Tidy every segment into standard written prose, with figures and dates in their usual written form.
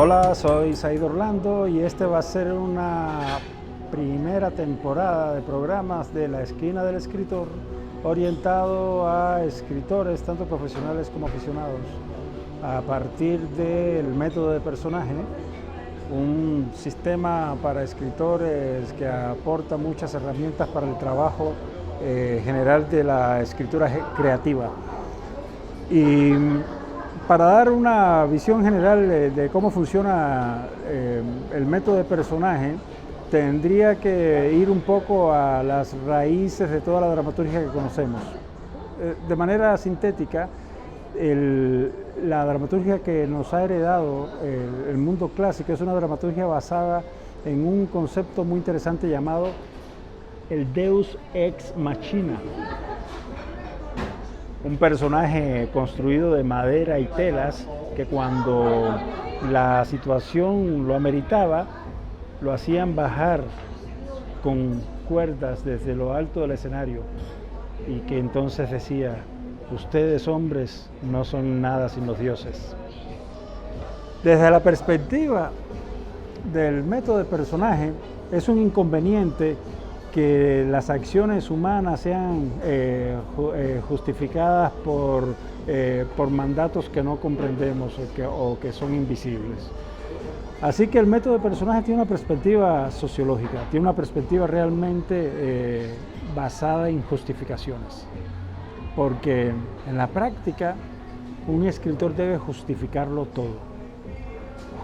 Hola, soy Said Orlando y este va a ser una primera temporada de programas de La Esquina del Escritor orientado a escritores, tanto profesionales como aficionados, a partir del método de personaje, un sistema para escritores que aporta muchas herramientas para el trabajo general de la escritura creativa. Y para dar una visión general de cómo funciona el método de personaje, tendría que ir un poco a las raíces de toda la dramaturgia que conocemos. De manera sintética, la dramaturgia que nos ha heredado el mundo clásico es una dramaturgia basada en un concepto muy interesante llamado el Deus ex machina. Un personaje construido de madera y telas que cuando la situación lo ameritaba, lo hacían bajar con cuerdas desde lo alto del escenario y que entonces decía: ustedes hombres no son nada sin los dioses. Desde la perspectiva del método de personaje, es un inconveniente que las acciones humanas sean justificadas por mandatos que no comprendemos o que son invisibles. Así que el método de personaje tiene una perspectiva sociológica, tiene una perspectiva realmente basada en justificaciones. Porque en la práctica un escritor debe justificarlo todo.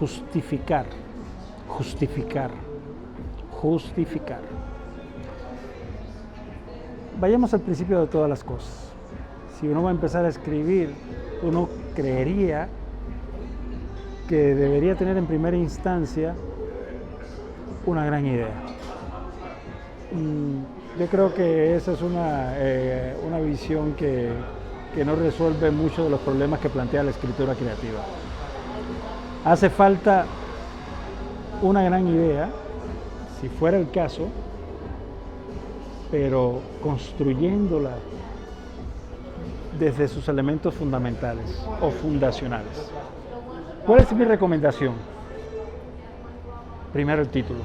Justificar. Vayamos al principio de todas las cosas. Si uno va a empezar a escribir, uno creería que debería tener en primera instancia una gran idea. Yo creo que esa es una visión que no resuelve muchos de los problemas que plantea la escritura creativa. Hace falta una gran idea, si fuera el caso, pero construyéndola desde sus elementos fundamentales o fundacionales. ¿Cuál es mi recomendación? Primero, el título.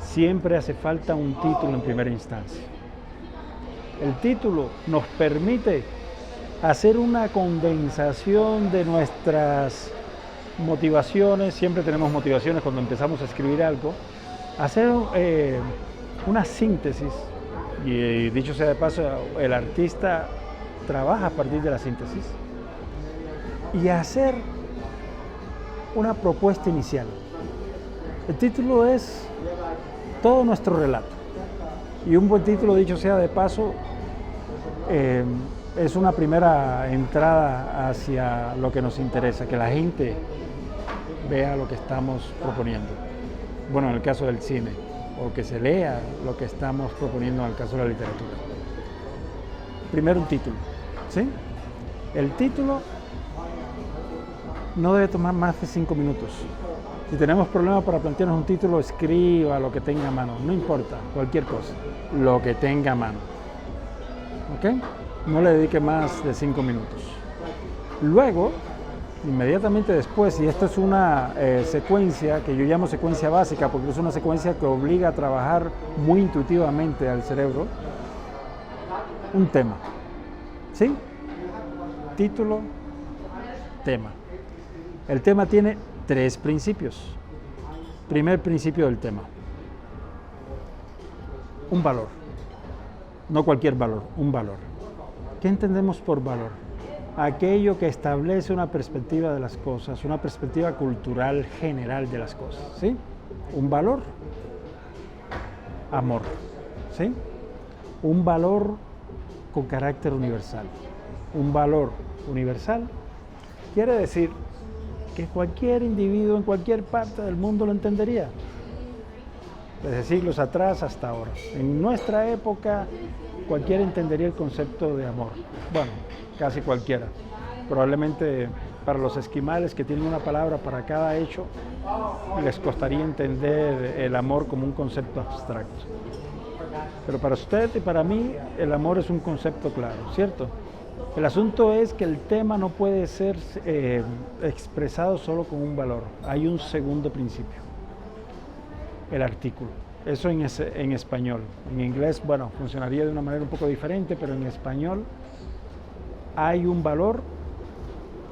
Siempre hace falta un título en primera instancia. El título nos permite hacer una condensación de nuestras motivaciones. Siempre tenemos motivaciones cuando empezamos a escribir algo. Hacer una síntesis, y dicho sea de paso, el artista trabaja a partir de la síntesis, y hacer una propuesta inicial. El título es todo nuestro relato, y un buen título, dicho sea de paso, es una primera entrada hacia lo que nos interesa, que la gente vea lo que estamos proponiendo. Bueno, en el caso del cine, o que se lea lo que estamos proponiendo en el caso de la literatura. Primero, un título, ¿sí? El título no debe tomar más de 5 minutos. Si tenemos problemas para plantearnos un título, escriba lo que tenga a mano, no importa, cualquier cosa, lo que tenga a mano. ¿Ok? No le dedique más de 5 minutos. Luego, inmediatamente después, y esto es una secuencia que yo llamo secuencia básica, porque es una secuencia que obliga a trabajar muy intuitivamente al cerebro, un tema. ¿Sí? Título, tema. El tema tiene 3 principios. Primer principio del tema: un valor. No cualquier valor, un valor. ¿Qué entendemos por valor? Aquello que establece una perspectiva de las cosas, una perspectiva cultural general de las cosas, ¿sí? Un valor, amor, ¿sí? Un valor con carácter universal. Un valor universal quiere decir que cualquier individuo en cualquier parte del mundo lo entendería, desde siglos atrás hasta ahora. En nuestra época, cualquiera entendería el concepto de amor. Bueno, casi cualquiera. Probablemente para los esquimales, que tienen una palabra para cada hecho, les costaría entender el amor como un concepto abstracto. Pero para usted y para mí, el amor es un concepto claro, ¿cierto? El asunto es que el tema no puede ser expresado solo con un valor. Hay un segundo principio, el artículo. Eso en español. En inglés, bueno, funcionaría de una manera un poco diferente, pero en español hay un valor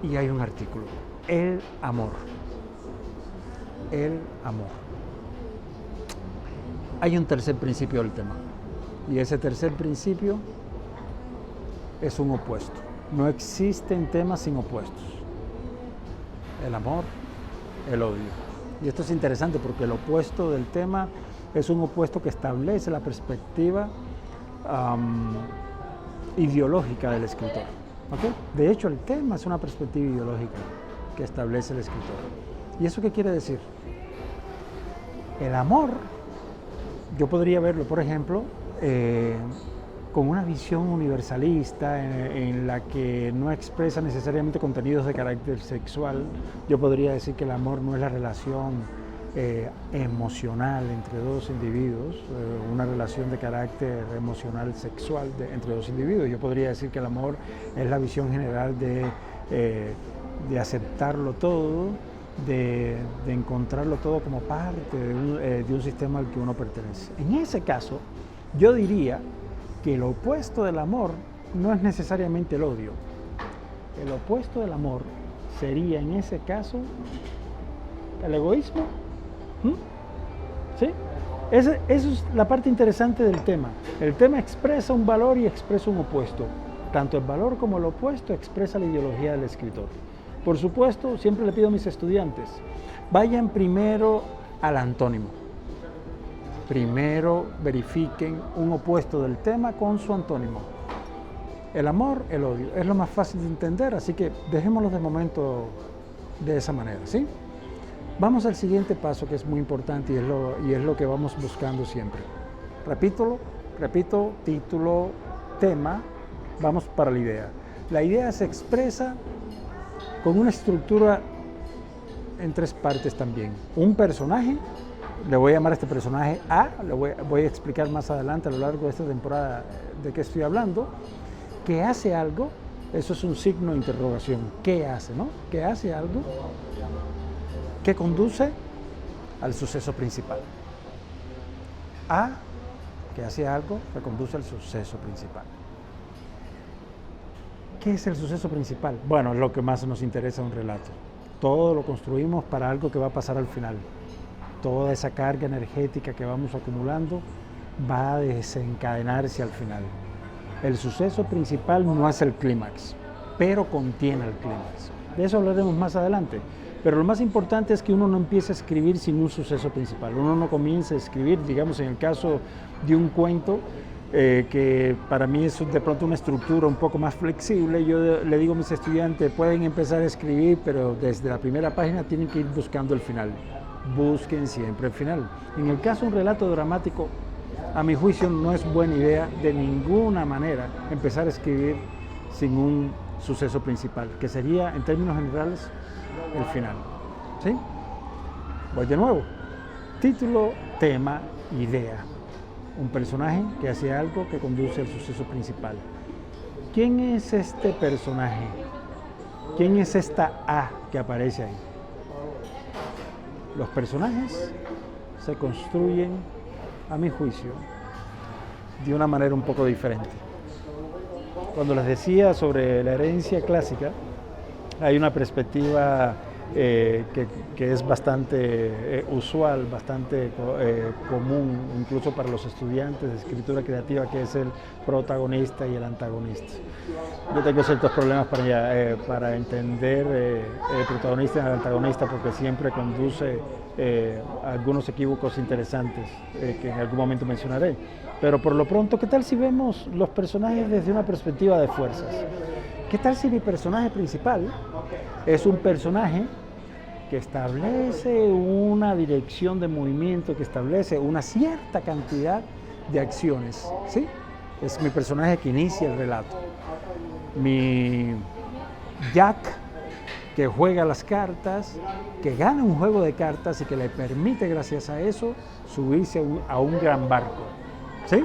y hay un artículo. El amor. El amor. Hay un tercer principio del tema. Y ese tercer principio es un opuesto. No existen temas sin opuestos. El amor, el odio. Y esto es interesante porque el opuesto del tema es un opuesto que establece la perspectiva ideológica del escritor. ¿Okay? De hecho, el tema es una perspectiva ideológica que establece el escritor. ¿Y eso qué quiere decir? El amor, yo podría verlo, por ejemplo, con una visión universalista en la que no expresa necesariamente contenidos de carácter sexual. Yo podría decir que el amor no es la relación emocional entre dos individuos, una relación de carácter emocional sexual entre dos individuos. Yo podría decir que el amor es la visión general de aceptarlo todo, de encontrarlo todo como parte de un sistema al que uno pertenece. En ese caso, yo diría que el opuesto del amor no es necesariamente el odio. El opuesto del amor sería en ese caso el egoísmo. ¿Sí? Esa es la parte interesante del tema. El tema expresa un valor y expresa un opuesto. Tanto el valor como el opuesto expresa la ideología del escritor. Por supuesto, siempre le pido a mis estudiantes, vayan primero al antónimo. Primero verifiquen un opuesto del tema con su antónimo. El amor, el odio. Es lo más fácil de entender, así que dejémoslo de momento de esa manera, ¿sí? Vamos al siguiente paso que es muy importante y es lo que vamos buscando siempre. Repito, título, tema, vamos para la idea. La idea se expresa con una estructura en tres partes también. Un personaje, le voy a llamar a este personaje A, voy a explicar más adelante a lo largo de esta temporada de qué estoy hablando, que hace algo, eso es un signo de interrogación, ¿qué hace, no? Que hace algo que conduce al suceso principal. A, que hace algo que conduce al suceso principal. ¿Qué es el suceso principal? Bueno, es lo que más nos interesa en un relato. Todo lo construimos para algo que va a pasar al final. Toda esa carga energética que vamos acumulando va a desencadenarse al final. El suceso principal no es el clímax, pero contiene el clímax. De eso hablaremos más adelante. Pero lo más importante es que uno no empiece a escribir sin un suceso principal. Uno no comience a escribir, digamos en el caso de un cuento, que para mí es de pronto una estructura un poco más flexible. Yo le digo a mis estudiantes, pueden empezar a escribir, pero desde la primera página tienen que ir buscando el final. Busquen siempre el final. En el caso de un relato dramático, a mi juicio no es buena idea de ninguna manera empezar a escribir sin un suceso principal, que sería, en términos generales, el final. ¿Sí? Voy de nuevo. Título, tema, idea. Un personaje que hace algo que conduce al suceso principal. ¿Quién es este personaje? ¿Quién es esta A que aparece ahí? Los personajes se construyen, a mi juicio, de una manera un poco diferente. Cuando les decía sobre la herencia clásica, hay una perspectiva que es bastante usual, bastante común, incluso para los estudiantes de escritura creativa, que es el protagonista y el antagonista. Yo tengo ciertos problemas para entender el protagonista y el antagonista, porque siempre conduce a algunos equívocos interesantes que en algún momento mencionaré. Pero por lo pronto, ¿qué tal si vemos los personajes desde una perspectiva de fuerzas? ¿Qué tal si mi personaje principal es un personaje que establece una dirección de movimiento, que establece una cierta cantidad de acciones, ¿sí? Es mi personaje que inicia el relato. Mi Jack, que juega las cartas, que gana un juego de cartas y que le permite, gracias a eso, subirse a un gran barco, ¿sí?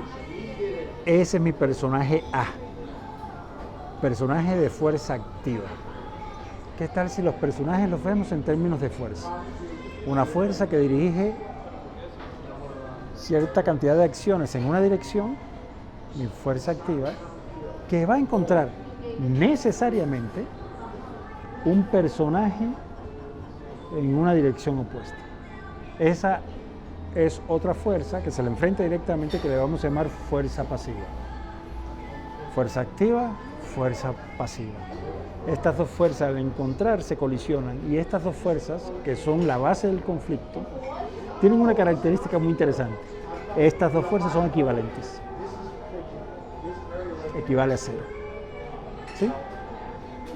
Ese es mi personaje A. Personaje de fuerza activa. ¿Qué tal si los personajes los vemos en términos de fuerza? Una fuerza que dirige cierta cantidad de acciones en una dirección, mi fuerza activa, que va a encontrar necesariamente un personaje en una dirección opuesta. Esa es otra fuerza que se le enfrenta directamente, que le vamos a llamar fuerza pasiva. Fuerza activa, fuerza pasiva. Estas dos fuerzas al encontrarse colisionan, y estas dos fuerzas, que son la base del conflicto, tienen una característica muy interesante. Estas dos fuerzas son equivalentes. Equivale a cero. ¿Sí?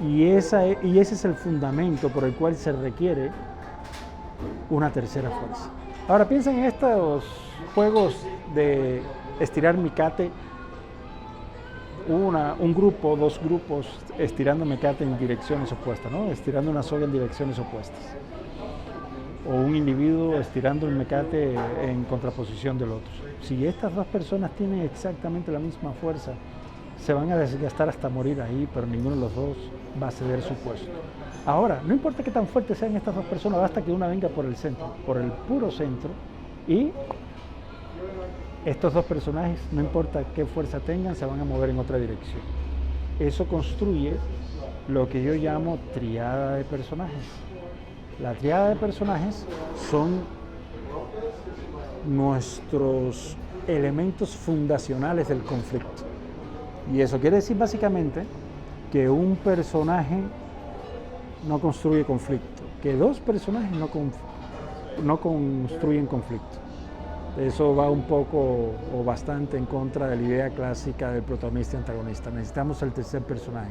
Y ese es el fundamento por el cual se requiere una tercera fuerza. Ahora piensen en estos juegos de estirar mecate, un grupo, dos grupos estirando mecate en direcciones opuestas, ¿no? Estirando una soga en direcciones opuestas. O un individuo estirando el mecate en contraposición del otro. Si estas dos personas tienen exactamente la misma fuerza, se van a desgastar hasta morir ahí, pero ninguno de los dos va a ceder su puesto. Ahora, no importa qué tan fuertes sean estas dos personas, basta que una venga por el centro, por el puro centro, y estos dos personajes, no importa qué fuerza tengan, se van a mover en otra dirección. Eso construye lo que yo llamo triada de personajes. La triada de personajes son nuestros elementos fundacionales del conflicto. Y eso quiere decir básicamente que un personaje no construye conflicto, que dos personajes no construyen conflicto. Eso va un poco o bastante en contra de la idea clásica del protagonista y antagonista. Necesitamos el tercer personaje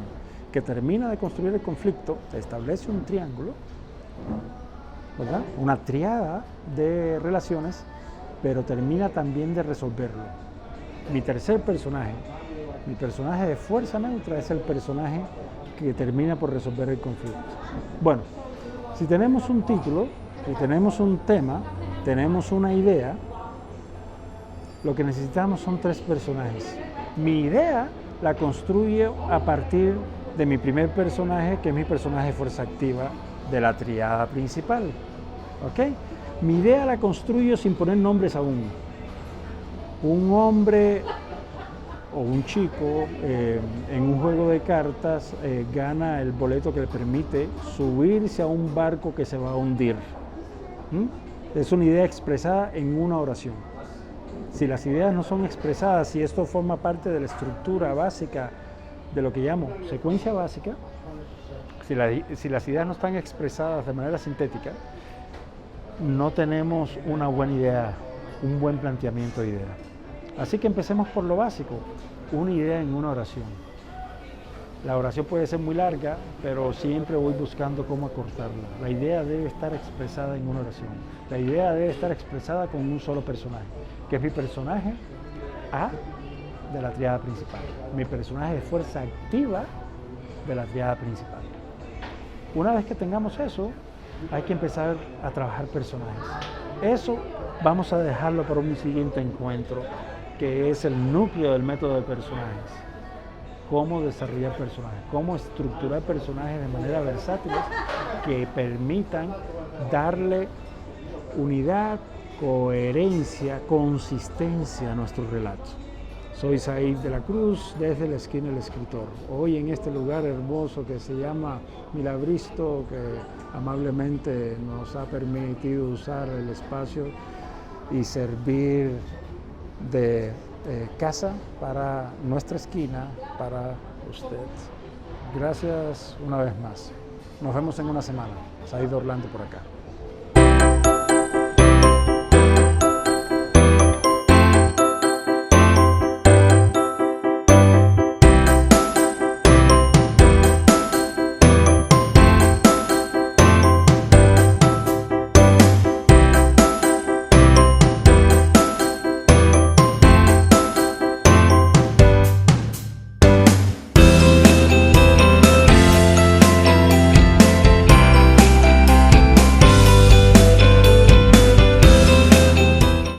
que termina de construir el conflicto, establece un triángulo, ¿verdad? Una triada de relaciones, pero termina también de resolverlo. Mi tercer personaje, mi personaje de fuerza neutra, es el personaje que termina por resolver el conflicto. Bueno, si tenemos un título, si tenemos un tema, tenemos una idea, lo que necesitamos son tres personajes. Mi idea la construyo a partir de mi primer personaje, que es mi personaje de fuerza activa de la triada principal. ¿Ok? Mi idea la construyo sin poner nombres aún. Un hombre o un chico en un juego de cartas gana el boleto que le permite subirse a un barco que se va a hundir. Es una idea expresada en una oración. Si las ideas no son expresadas, si esto forma parte de la estructura básica de lo que llamo secuencia básica, si las ideas no están expresadas de manera sintética, no tenemos una buena idea, un buen planteamiento de idea. Así que empecemos por lo básico, una idea en una oración. La oración puede ser muy larga, pero siempre voy buscando cómo acortarla. La idea debe estar expresada en una oración. La idea debe estar expresada con un solo personaje, que es mi personaje A de la triada principal, mi personaje de fuerza activa de la triada principal. Una vez que tengamos eso, hay que empezar a trabajar personajes. Eso vamos a dejarlo para un siguiente encuentro, que es el núcleo del método de personajes. Cómo desarrollar personajes, cómo estructurar personajes de manera versátil que permitan darle unidad, coherencia, consistencia a nuestros relatos. Soy Said de la Cruz, desde la esquina del escritor. Hoy en este lugar hermoso que se llama Milabristo, que amablemente nos ha permitido usar el espacio y servir de casa para nuestra esquina, para usted. Gracias una vez más. Nos vemos en una semana. Said Orlando por acá.